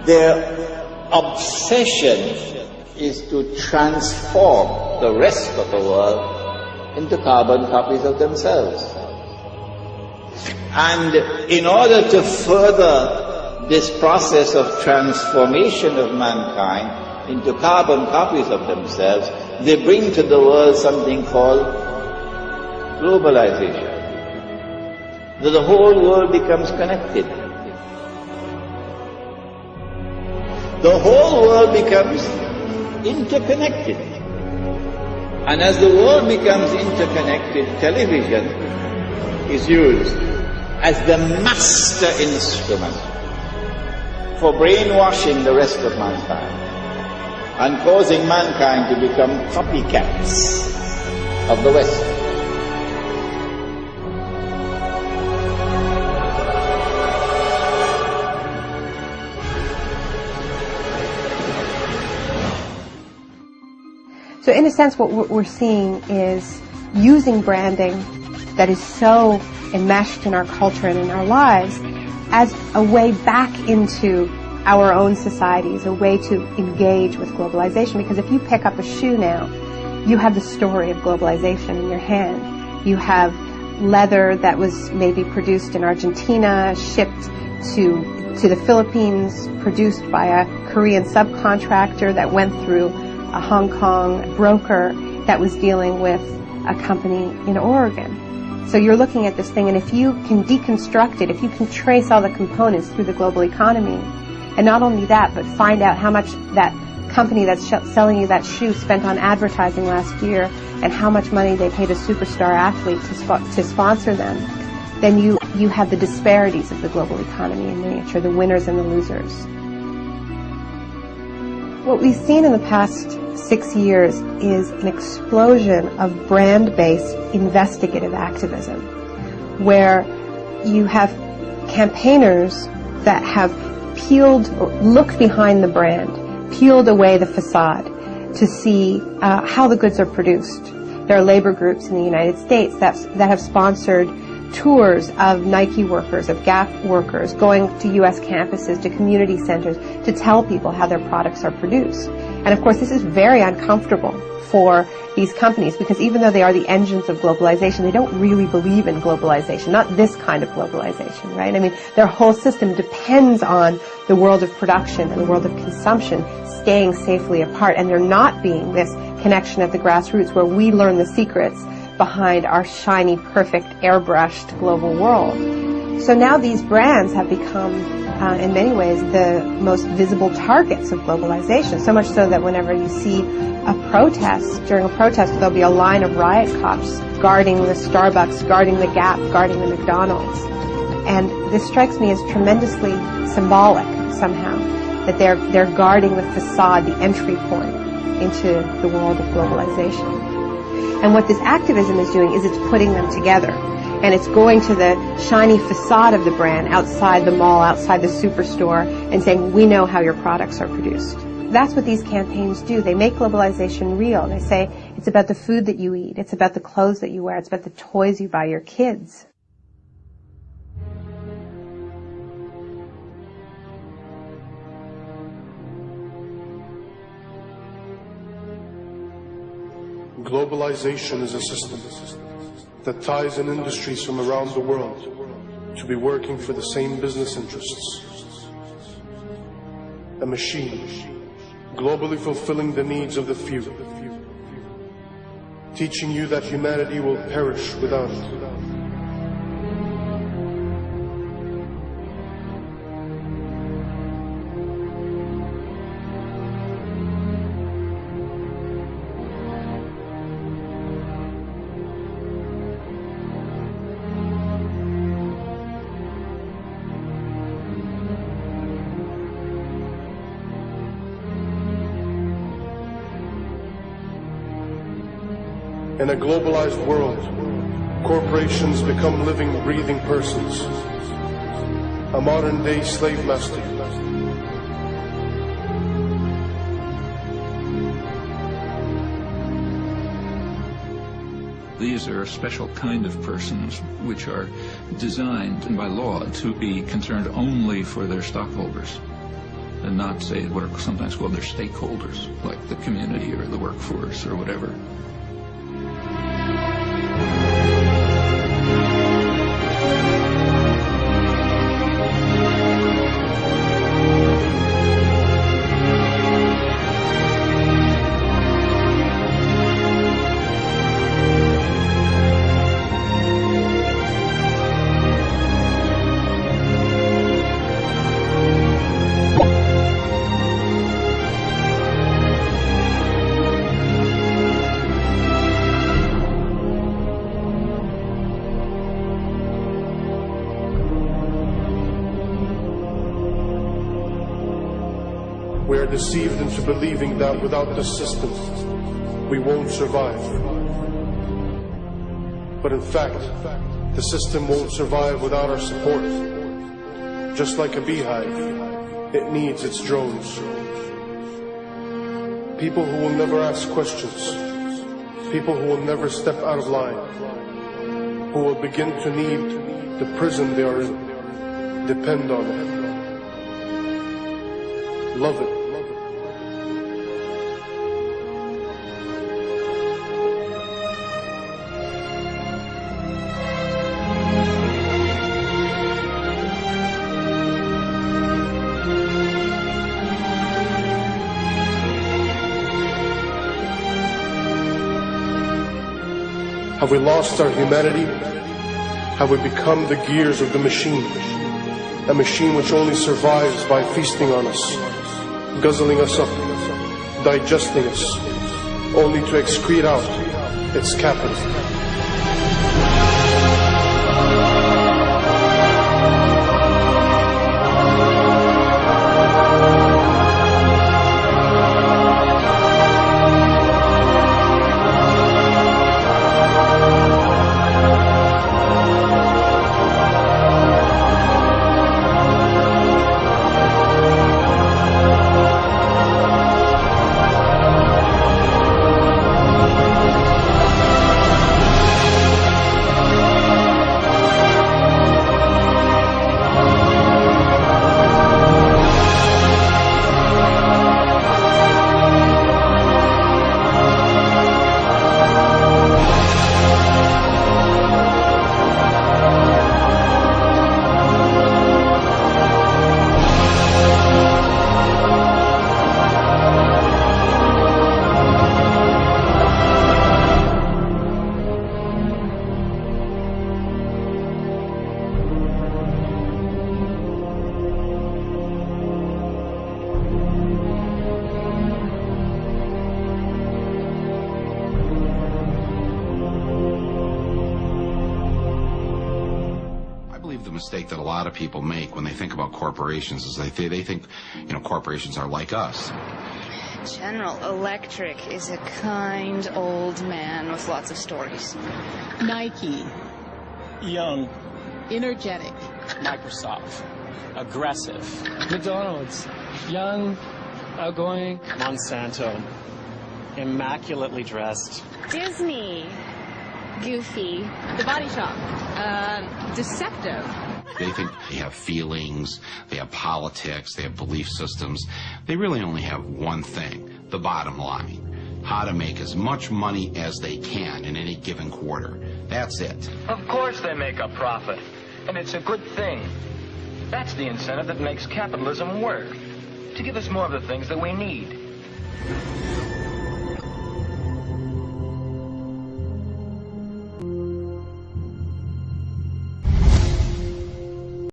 Their obsession is to transform the rest of the world into carbon copies of themselves. And in order to further this process of transformation of mankind into carbon copies of themselves, they bring to the world something called globalization. That the whole world becomes connected. The whole world becomes interconnected. And as the world becomes interconnected, television is used as the master instrument for brainwashing the rest of mankind and causing mankind to become copycats of the West. So in a sense, what we're seeing is using branding that is so enmeshed in our culture and in our lives as a way back into our own societies, a way to engage with globalization. Because if you pick up a shoe now, you have the story of globalization in your hand. You have leather that was maybe produced in Argentina, shipped to the Philippines, produced by a Korean subcontractor that went through a Hong Kong broker that was dealing with a company in Oregon. So you're looking at this thing, and if you can deconstruct it, if you can trace all the components through the global economy, and not only that, but find out how much that company that's selling you that shoe spent on advertising last year, and how much money they paid a superstar athlete to sponsor them, then you have the disparities of the global economy in miniature, the winners and the losers. What we've seen in the past 6 years is an explosion of brand-based investigative activism, where you have campaigners that have peeled or looked behind the brand, peeled away the facade to see how the goods are produced. There are labor groups in the United States that have sponsored tours of Nike workers, of Gap workers, going to U.S. campuses, to community centers, to tell people how their products are produced. And of course, this is very uncomfortable for these companies, because even though they are the engines of globalization, they don't really believe in globalization, not this kind of globalization, right? I mean, their whole system depends on the world of production and the world of consumption staying safely apart, and there not being this connection at the grassroots where we learn the secrets behind our shiny, perfect, airbrushed global world. So now these brands have become, in many ways, the most visible targets of globalization, so much so that whenever you see a protest, during a protest, there'll be a line of riot cops guarding the Starbucks, guarding the Gap, guarding the McDonald's. And this strikes me as tremendously symbolic, somehow, that they're guarding the facade, the entry point into the world of globalization. And what this activism is doing is it's putting them together. And it's going to the shiny facade of the brand outside the mall, outside the superstore, and saying, we know how your products are produced. That's what these campaigns do. They make globalization real. They say, it's about the food that you eat. It's about the clothes that you wear. It's about the toys you buy your kids. Globalization is a system that ties in industries from around the world to be working for the same business interests. A machine, globally fulfilling the needs of the few, teaching you that humanity will perish without it. In a globalized world, corporations become living, breathing persons, a modern-day slave master. These are a special kind of persons which are designed by law to be concerned only for their stockholders. and not say what are sometimes called their stakeholders, like the community or the workforce or whatever. We are deceived into believing that without this system, we won't survive. But in fact, the system won't survive without our support. Just like a beehive, it needs its drones. People who will never ask questions, people who will never step out of line, who will begin to need the prison they are in, depend on it. Love it. Have we lost our humanity? Have we become the gears of the machine? A machine which only survives by feasting on us, guzzling us up, digesting us, only to excrete out its capital. The mistake that a lot of people make when they think about corporations is they think, corporations are like us. General Electric is a kind old man with lots of stories. Nike. Young. Energetic. Microsoft. Aggressive. McDonald's. Young. Outgoing. Monsanto. Immaculately dressed. Disney. Goofy. The Body Shop. Deceptive. They think they have feelings, they have politics, they have belief systems. They really only have one thing, the bottom line. How to make as much money as they can in any given quarter. That's it. Of course they make a profit, and it's a good thing. That's the incentive that makes capitalism work, to give us more of the things that we need.